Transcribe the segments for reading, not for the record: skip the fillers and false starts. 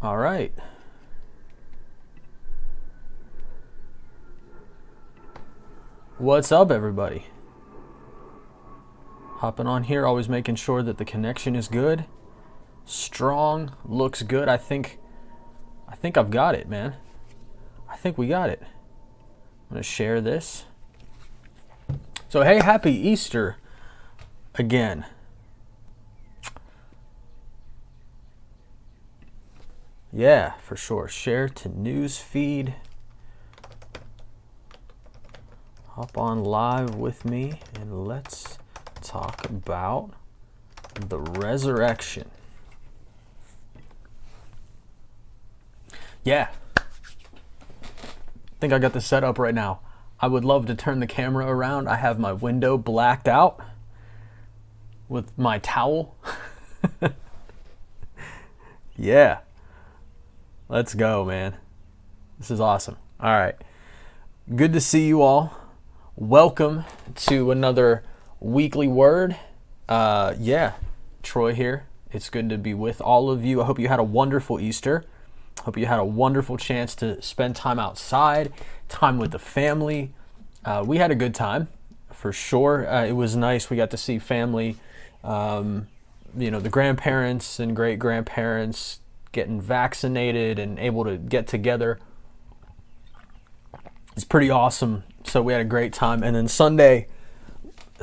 All right. What's up, everybody? Hopping on here, always making sure that the connection is good, strong, looks good. I think I've got it, man. I think we got it. I'm gonna share this. So hey, happy Easter again. Yeah, for sure. Share to news feed. Hop on live with me and let's talk about the resurrection. Yeah. I think I got this set up right now. I would love to turn the camera around. I have my window blacked out with my towel. Yeah. Let's go, man. This is awesome. All right. Good to see you all. Welcome to another weekly word. Troy here. It's good to be with all of you. I hope you had a wonderful Easter. Hope you had a wonderful chance to spend time outside, time with the family. We had a good time, for sure. It was nice. We got to see family, the grandparents and great-grandparents getting vaccinated and able to get together. It's pretty awesome. So we had a great time. And then Sunday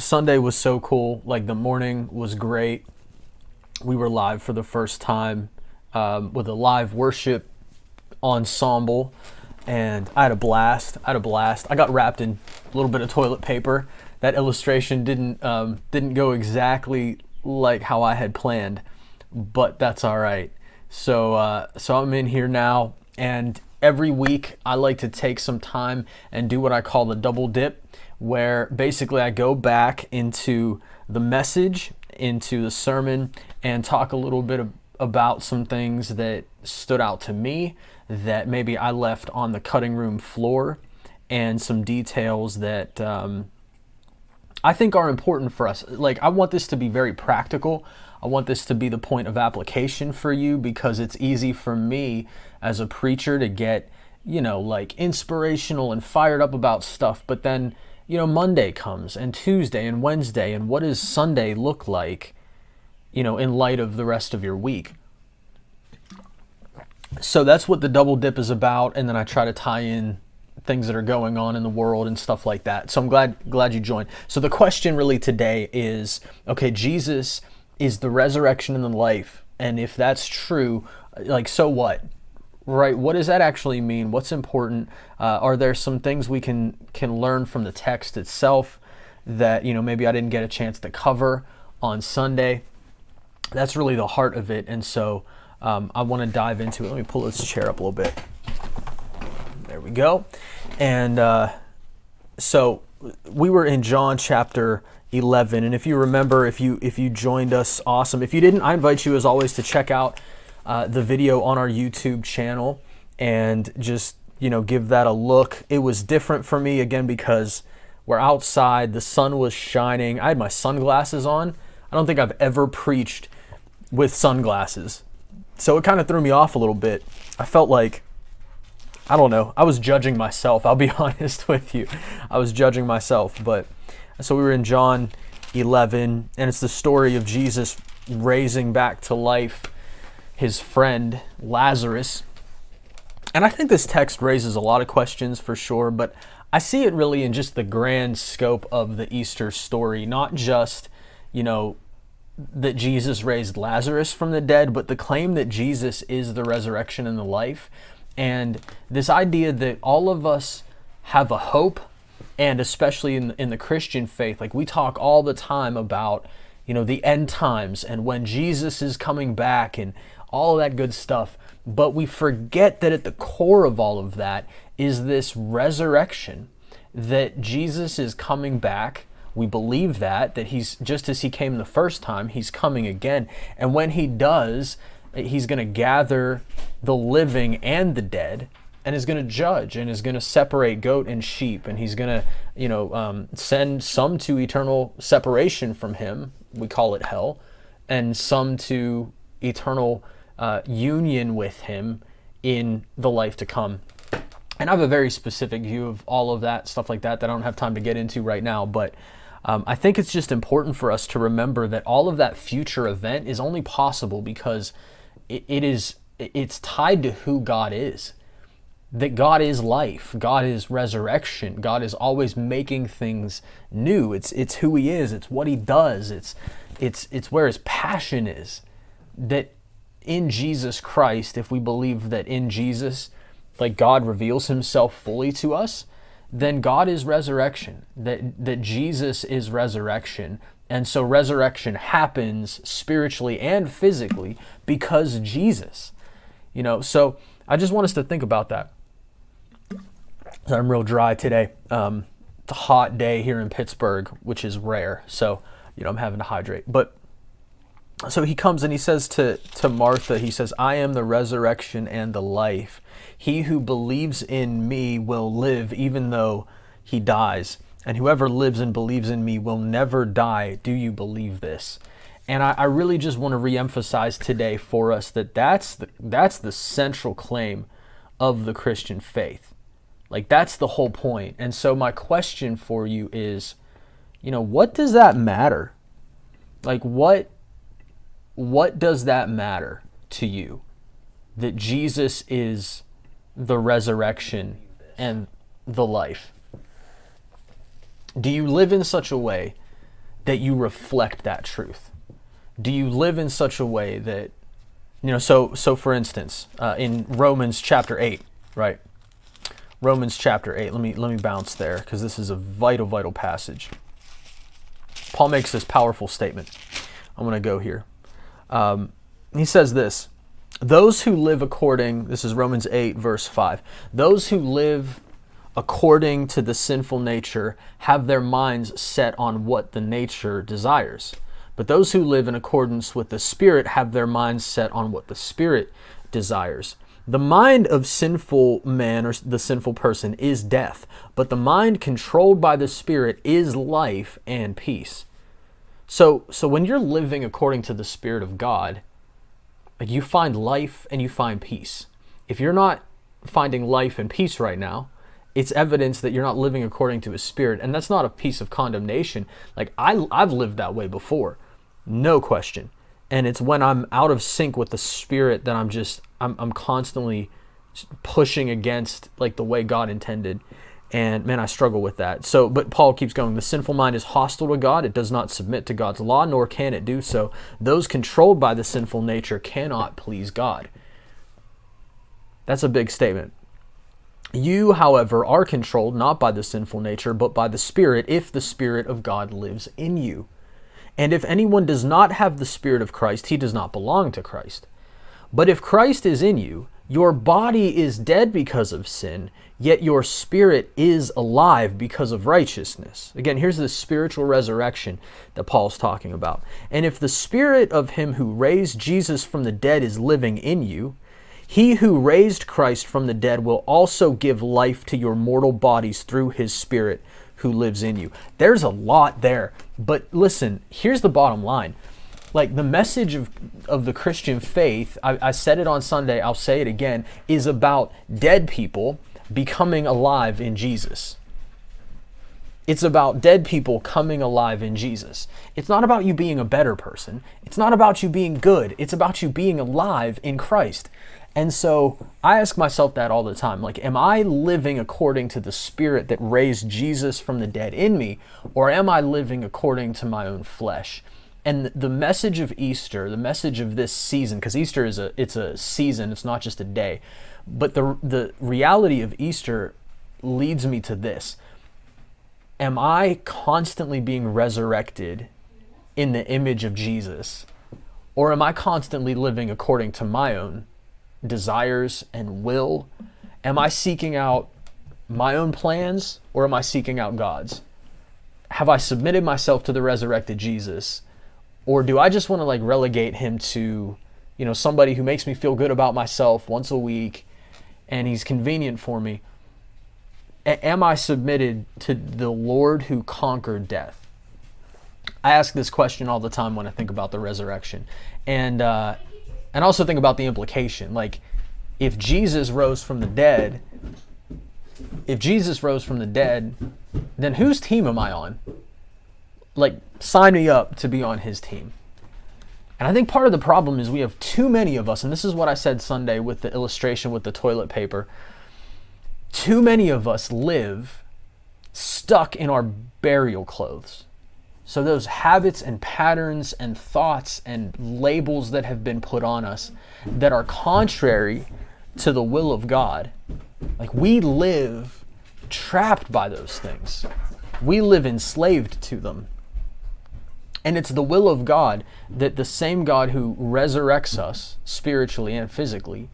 was so cool. Like, the morning was great. We were live for the first time with a live worship ensemble, and I had a blast. I got wrapped in a little bit of toilet paper. That illustration didn't go exactly like how I had planned, but that's all right. So I'm in here now, and every week I like to take some time and do what I call the double dip, where basically I go back into the message, into the sermon, and talk a little bit about some things that stood out to me that maybe I left on the cutting room floor, and some details that I think are important for us. Like, I want this to be very practical. I want this to be the point of application for you, because it's easy for me as a preacher to get, inspirational and fired up about stuff. But then, Monday comes, and Tuesday and Wednesday, and what does Sunday look like, in light of the rest of your week? So that's what the double dip is about. And then I try to tie in things that are going on in the world and stuff like that. So I'm glad you joined. So the question really today is, okay, Jesus is the resurrection and the life. And if that's true, so what? Right? What does that actually mean? What's important? Are there some things we can learn from the text itself that, maybe I didn't get a chance to cover on Sunday? That's really the heart of it. And so I want to dive into it. Let me pull this chair up a little bit. There we go. And so we were in John chapter 11. And if you remember, if you joined us, awesome. If you didn't, I invite you as always to check out the video on our YouTube channel and just, give that a look. It was different for me, again, because we're outside, the sun was shining. I had my sunglasses on. I don't think I've ever preached with sunglasses. So it kind of threw me off a little bit. I felt like, I don't know, I was judging myself. I'll be honest with you. I was judging myself. But so we were in John 11, and it's the story of Jesus raising back to life his friend Lazarus. And I think this text raises a lot of questions for sure, but I see it really in just the grand scope of the Easter story, not just, that Jesus raised Lazarus from the dead, but the claim that Jesus is the resurrection and the life. And this idea that all of us have a hope, and especially in the Christian faith, like we talk all the time about, the end times and when Jesus is coming back and all of that good stuff. But we forget that at the core of all of that is this resurrection, that Jesus is coming back. We believe that he's, just as he came the first time, he's coming again. And when he does, he's going to gather the living and the dead, and is going to judge, and is going to separate goat and sheep, and he's going to, send some to eternal separation from him. We call it hell, and some to eternal union with him in the life to come. And I have a very specific view of all of that, stuff like that I don't have time to get into right now. But I think it's just important for us to remember that all of that future event is only possible because it's tied to who God is. That God is life, God is resurrection, God is always making things new. It's who he is, it's what he does, it's where his passion is. That in Jesus Christ, if we believe that in Jesus, like God reveals himself fully to us, then God is resurrection, that Jesus is resurrection. And so resurrection happens spiritually and physically because Jesus, so I just want us to think about that. I'm real dry today. It's a hot day here in Pittsburgh, which is rare. So, I'm having to hydrate. But so he comes and he says to Martha, he says, I am the resurrection and the life. He who believes in me will live even though he dies. And whoever lives and believes in me will never die. Do you believe this? And I really just want to reemphasize today for us that that's the central claim of the Christian faith. Like, that's the whole point. And so my question for you is, what does that matter? Like, what does that matter to you? That Jesus is the resurrection and the life. Do you live in such a way that you reflect that truth? Do you live in such a way that, so for instance, in Romans chapter 8, right? Romans chapter 8, let me bounce there because this is a vital passage. Paul makes this powerful statement. I'm going to go here. He says this, those who live according, this is Romans 8 verse 5, those who live according to the sinful nature have their minds set on what the nature desires. But those who live in accordance with the Spirit have their minds set on what the Spirit desires. The mind of sinful man or the sinful person is death, but the mind controlled by the Spirit is life and peace. So when you're living according to the Spirit of God, like, you find life and you find peace. If you're not finding life and peace right now, it's evidence that you're not living according to his Spirit. And that's not a piece of condemnation. Like, I've lived that way before, no question. And it's when I'm out of sync with the Spirit that I'm constantly pushing against, like, the way God intended. And man, I struggle with that. So, but Paul keeps going. The sinful mind is hostile to God. It does not submit to God's law, nor can it do so. Those controlled by the sinful nature cannot please God. That's a big statement. You, however, are controlled not by the sinful nature, but by the Spirit, if the Spirit of God lives in you. And if anyone does not have the Spirit of Christ, he does not belong to Christ. But if Christ is in you, your body is dead because of sin, yet your spirit is alive because of righteousness. Again, here's the spiritual resurrection that Paul's talking about. And if the Spirit of him who raised Jesus from the dead is living in you, he who raised Christ from the dead will also give life to your mortal bodies through his Spirit who lives in you. There's a lot there, but listen, here's the bottom line. Like, the message of the Christian faith, I said it on Sunday, I'll say it again, is about dead people becoming alive in Jesus. It's about dead people coming alive in Jesus. It's not about you being a better person. It's not about you being good. It's about you being alive in Christ. And so I ask myself that all the time. Like, am I living according to the Spirit that raised Jesus from the dead in me, or am I living according to my own flesh? And the message of Easter, the message of this season, because Easter it's a season, it's not just a day, but the reality of Easter leads me to this. Am I constantly being resurrected in the image of Jesus, or am I constantly living according to my own desires and will? Am I seeking out my own plans, or am I seeking out God's? Have I submitted myself to the resurrected Jesus? Or do I just want to, like, relegate him to, somebody who makes me feel good about myself once a week and he's convenient for me? Am I submitted to the Lord who conquered death? I ask this question all the time when I think about the resurrection. And And also think about the implication. Like, if Jesus rose from the dead, then whose team am I on? Like, sign me up to be on his team. And I think part of the problem is we have too many of us, and this is what I said Sunday with the illustration with the toilet paper. Too many of us live stuck in our burial clothes. So those habits and patterns and thoughts and labels that have been put on us that are contrary to the will of God, like, we live trapped by those things. We live enslaved to them. And it's the will of God that the same God who resurrects us spiritually and physically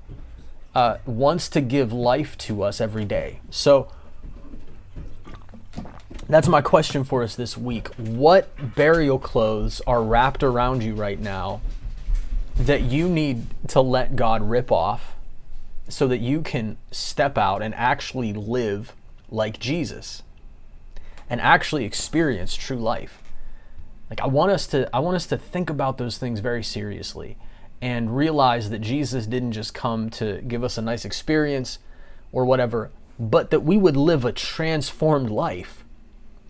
wants to give life to us every day. So that's my question for us this week. What burial clothes are wrapped around you right now that you need to let God rip off so that you can step out and actually live like Jesus and actually experience true life? Like, I want us to think about those things very seriously and realize that Jesus didn't just come to give us a nice experience or whatever, but that we would live a transformed life.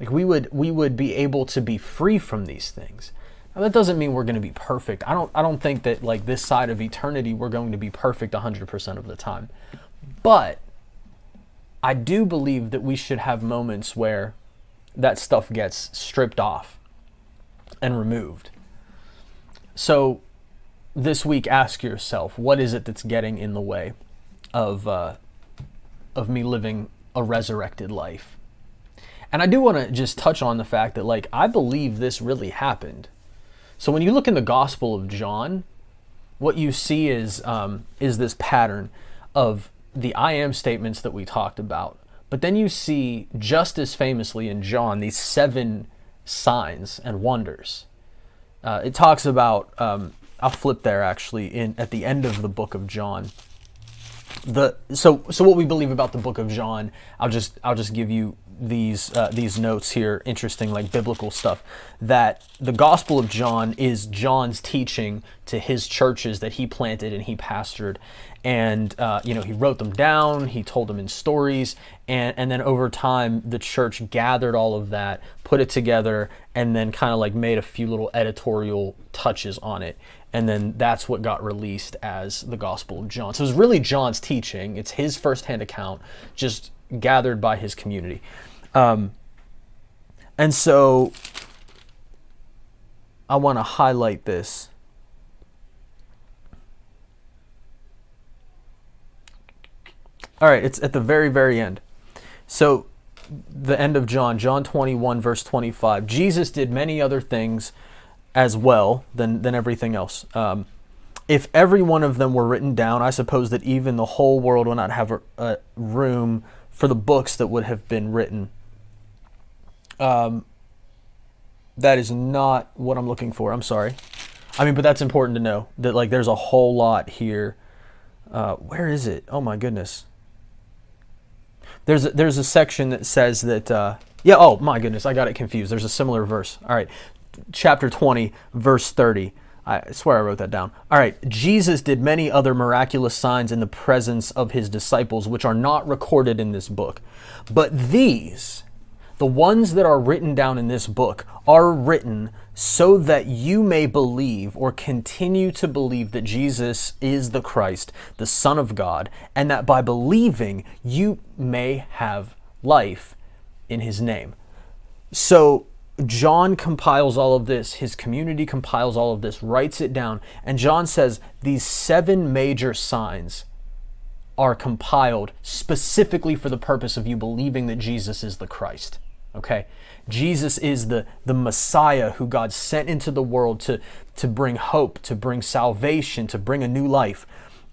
Like, we would be able to be free from these things. Now, that doesn't mean we're going to be perfect. I don't think that, like, this side of eternity we're going to be perfect 100% of the time. But I do believe that we should have moments where that stuff gets stripped off and removed. So this week, ask yourself, what is it that's getting in the way of me living a resurrected life? And I do want to just touch on the fact that, like, I believe this really happened. So when you look in the Gospel of John, what you see is this pattern of the I am statements that we talked about. But then you see, just as famously in John, these 7 signs and wonders. It talks about, I'll flip there actually, at the end of the book of John. So what we believe about the book of John, I'll just give you these notes here, interesting, like, biblical stuff, that the Gospel of John is John's teaching to his churches that he planted and he pastored. And, he wrote them down, he told them in stories, and then over time, the church gathered all of that, put it together, and then kind of like made a few little editorial touches on it. And then that's what got released as the Gospel of John. So it's really John's teaching. It's his firsthand account, just gathered by his community. And so I want to highlight this. All right, it's at the very, very end. So the end of John 21, verse 25. Jesus did many other things as well than everything else. If every one of them were written down, I suppose that even the whole world will not have a room for the books that would have been written. That is not what I'm looking for. I'm sorry. But that's important to know that, like, there's a whole lot here. Where is it? Oh my goodness. There's a section that says that, oh my goodness, I got it confused. There's a similar verse. All right, chapter 20, verse 30. I swear I wrote that down. All right, Jesus did many other miraculous signs in the presence of his disciples, which are not recorded in this book. But these, the ones that are written down in this book, are written so that you may believe or continue to believe that Jesus is the Christ, the Son of God, and that by believing you may have life in his name. So John compiles all of this, his community compiles all of this, writes it down, and John says these 7 major signs are compiled specifically for the purpose of you believing that Jesus is the Christ. Okay? Jesus is the Messiah who God sent into the world to bring hope, to bring salvation, to bring a new life.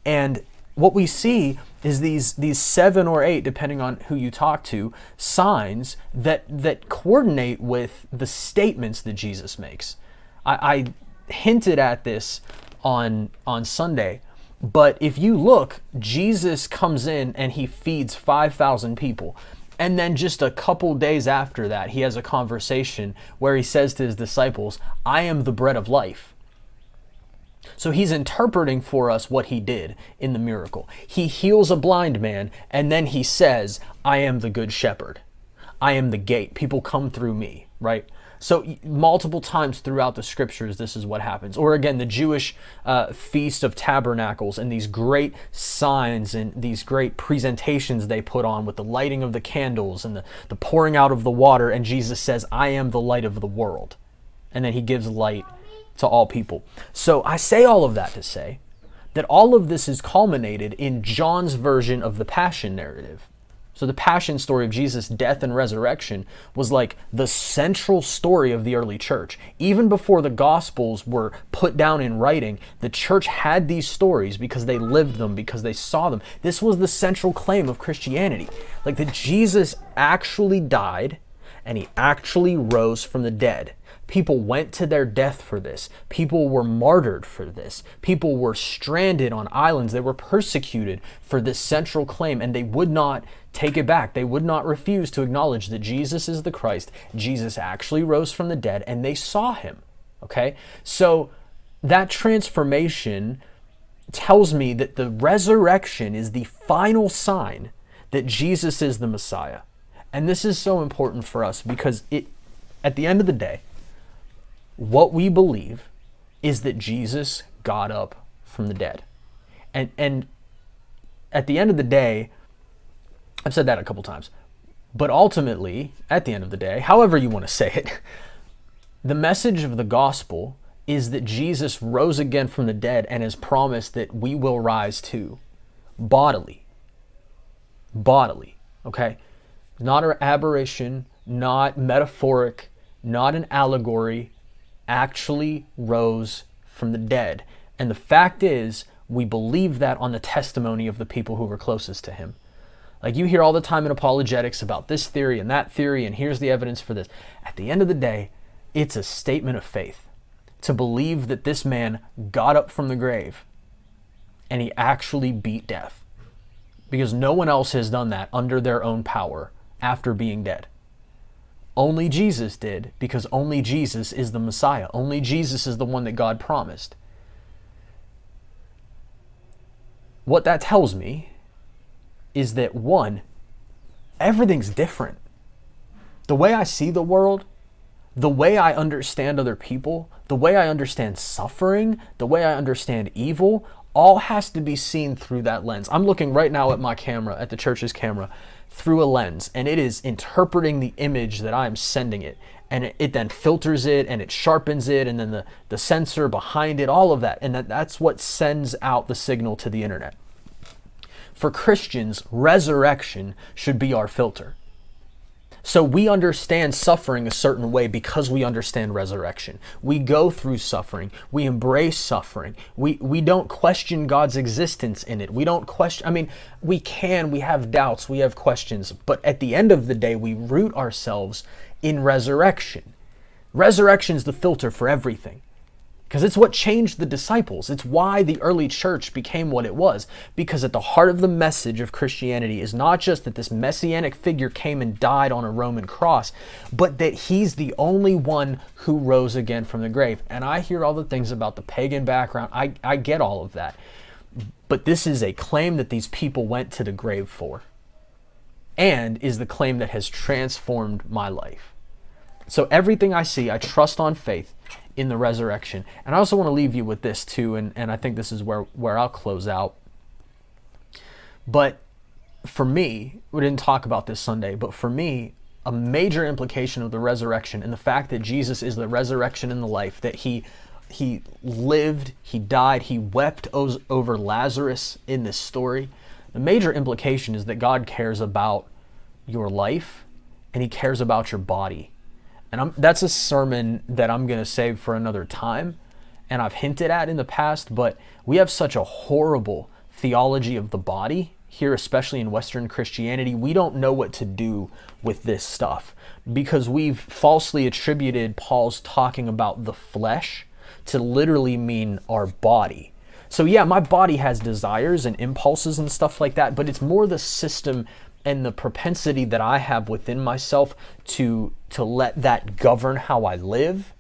And what we see is these 7 or 8, depending on who you talk to, signs that coordinate with the statements that Jesus makes. I hinted at this on Sunday, but if you look, Jesus comes in and he feeds 5,000 people. And then just a couple days after that, he has a conversation where he says to his disciples, I am the bread of life. So he's interpreting for us what he did in the miracle. He heals a blind man, and then he says, I am the good shepherd. I am the gate. People come through me, right? So multiple times throughout the scriptures, this is what happens. Or again, the Jewish Feast of Tabernacles and these great signs and these great presentations they put on with the lighting of the candles and the pouring out of the water. And Jesus says, I am the light of the world. And then he gives light to all people. So I say all of that to say that all of this is culminated in John's version of the Passion narrative. So the Passion story of Jesus' death and resurrection was like the central story of the early church. Even before the Gospels were put down in writing, the church had these stories because they lived them, because they saw them. This was the central claim of Christianity. Like that Jesus actually died and he actually rose from the dead. People went to their death for this. People were martyred for this. People were stranded on islands. They were persecuted for this central claim, and they would not take it back. They would not refuse to acknowledge that Jesus is the Christ. Jesus actually rose from the dead, and they saw him. Okay? So that transformation tells me that the resurrection is the final sign that Jesus is the Messiah. And this is so important for us because at the end of the day, what we believe is that Jesus got up from the dead. And at the end of the day, I've said that a couple times, but ultimately, at the end of the day, however you want to say it, the message of the gospel is that Jesus rose again from the dead and has promised that we will rise too, bodily, okay? Not an aberration, not metaphoric, not an allegory, actually rose from the dead. And the fact is, we believe that on the testimony of the people who were closest to him. Like you hear all the time in apologetics about this theory and that theory, and here's the evidence for this. At the end of the day, it's a statement of faith to believe that this man got up from the grave and he actually beat death. Because no one else has done that under their own power after being dead. Only Jesus did, because only Jesus is the Messiah. Only Jesus is the one that God promised. What that tells me is that, one, everything's different. The way I see the world, the way I understand other people, the way I understand suffering, the way I understand evil, all has to be seen through that lens. I'm looking right now at my camera, at the church's camera, through a lens, and it is interpreting the image that I am sending it. And it then filters it, and it sharpens it, and then the sensor behind it, all of that. And that's what sends out the signal to the internet. For Christians, resurrection should be our filter. So we understand suffering a certain way because we understand resurrection. We go through suffering. We embrace suffering. We don't question God's existence in it. We don't question, we have doubts, we have questions, but at the end of the day, we root ourselves in resurrection. Resurrection is the filter for everything. Because it's what changed the disciples. It's why the early church became what it was. Because at the heart of the message of Christianity is not just that this messianic figure came and died on a Roman cross, but that he's the only one who rose again from the grave. And I hear all the things about the pagan background. I get all of that. But this is a claim that these people went to the grave for. And is the claim that has transformed my life. So everything I see, I trust on faith in the resurrection. And I also want to leave you with this too, and I think this is where I'll close out. But for me, we didn't talk about this Sunday, but for me, a major implication of the resurrection and the fact that Jesus is the resurrection and the life, that he lived, he died, he wept over Lazarus in this story. The major implication is that God cares about your life and he cares about your body. And that's a sermon that I'm going to save for another time, and I've hinted at in the past, but we have such a horrible theology of the body here, especially in Western Christianity. We don't know what to do with this stuff because we've falsely attributed Paul's talking about the flesh to literally mean our body. So yeah, my body has desires and impulses and stuff like that, but it's more the system and the propensity that I have within myself to let that govern how I live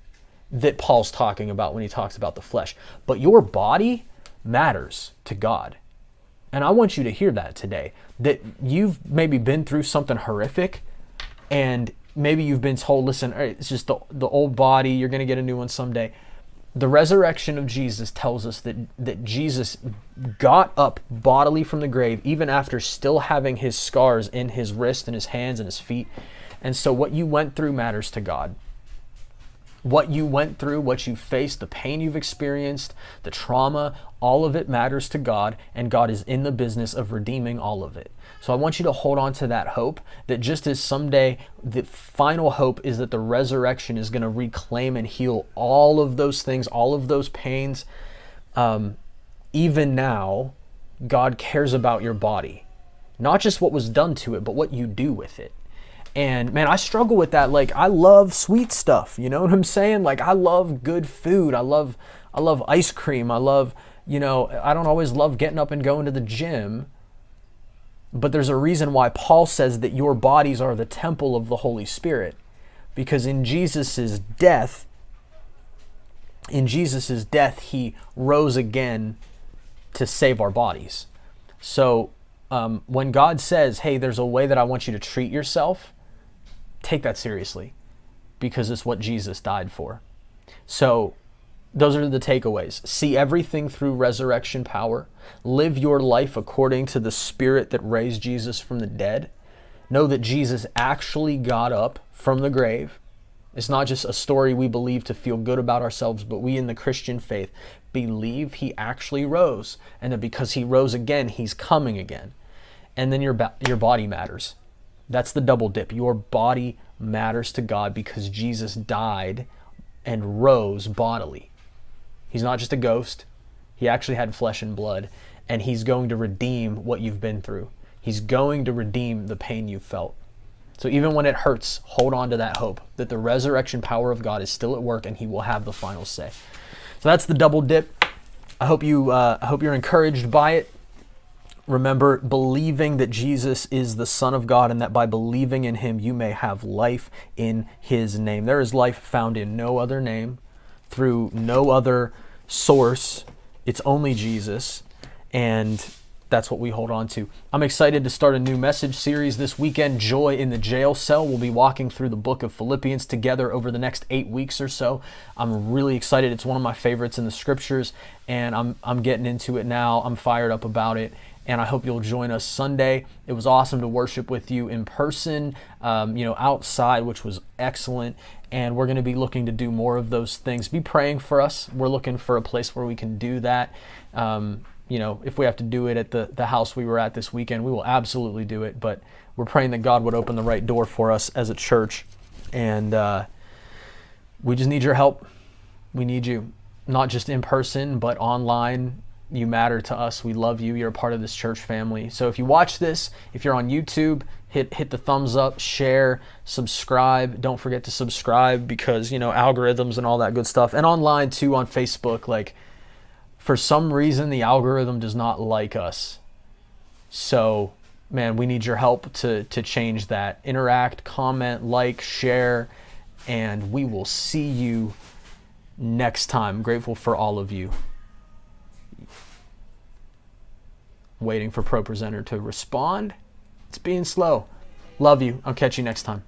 that Paul's talking about when he talks about the flesh. But your body matters to God. And I want you to hear that today, that you've maybe been through something horrific, and maybe you've been told, listen, it's just the old body, you're going to get a new one someday. The resurrection of Jesus tells us that Jesus got up bodily from the grave, even after still having his scars in his wrist and his hands and his feet. And so what you went through matters to God. What you went through, what you faced, the pain you've experienced, the trauma, all of it matters to God, and God is in the business of redeeming all of it. So I want you to hold on to that hope, that just as someday the final hope is that the resurrection is going to reclaim and heal all of those things, all of those pains, even now, God cares about your body. Not just what was done to it, but what you do with it. And man, I struggle with that. Like, I love sweet stuff, you know what I'm saying? Like, I love good food. I love ice cream. I love, I don't always love getting up and going to the gym. But there's a reason why Paul says that your bodies are the temple of the Holy Spirit. Because in Jesus's death, he rose again to save our bodies. So when God says, hey, there's a way that I want you to treat yourself, take that seriously, because it's what Jesus died for. So those are the takeaways. See everything through resurrection power. Live your life according to the Spirit that raised Jesus from the dead. Know that Jesus actually got up from the grave. It's not just a story we believe to feel good about ourselves, but we in the Christian faith believe he actually rose, and that because he rose again, he's coming again. And then your body matters. That's the double dip. Your body matters to God because Jesus died and rose bodily. He's not just a ghost. He actually had flesh and blood, and he's going to redeem what you've been through. He's going to redeem the pain you felt. So even when it hurts, hold on to that hope that the resurrection power of God is still at work, and he will have the final say. So that's the double dip. I hope you're encouraged by it. Remember, believing that Jesus is the Son of God, and that by believing in him, you may have life in his name. There is life found in no other name, through no other source. It's only Jesus, and that's what we hold on to. I'm excited to start a new message series this weekend, Joy in the Jail Cell. We'll be walking through the book of Philippians together over the next 8 weeks or so. I'm really excited. It's one of my favorites in the scriptures, and I'm getting into it now. I'm fired up about it, and I hope you'll join us Sunday. It was awesome to worship with you in person, outside, which was excellent. And we're going to be looking to do more of those things. Be praying for us. We're looking for a place where we can do that. If we have to do it at the house we were at this weekend, we will absolutely do it. But we're praying that God would open the right door for us as a church. And we just need your help. We need you, not just in person, but online. You matter to us. We love you. You're a part of this church family. So if you watch this, if you're on YouTube, hit the thumbs up, share, subscribe. Don't forget to subscribe because, algorithms and all that good stuff. And online too, on Facebook, like, for some reason, the algorithm does not like us. So, man, we need your help to change that. Interact, comment, like, share, and we will see you next time. Grateful for all of you. Waiting for ProPresenter to respond. It's being slow. Love you. I'll catch you next time.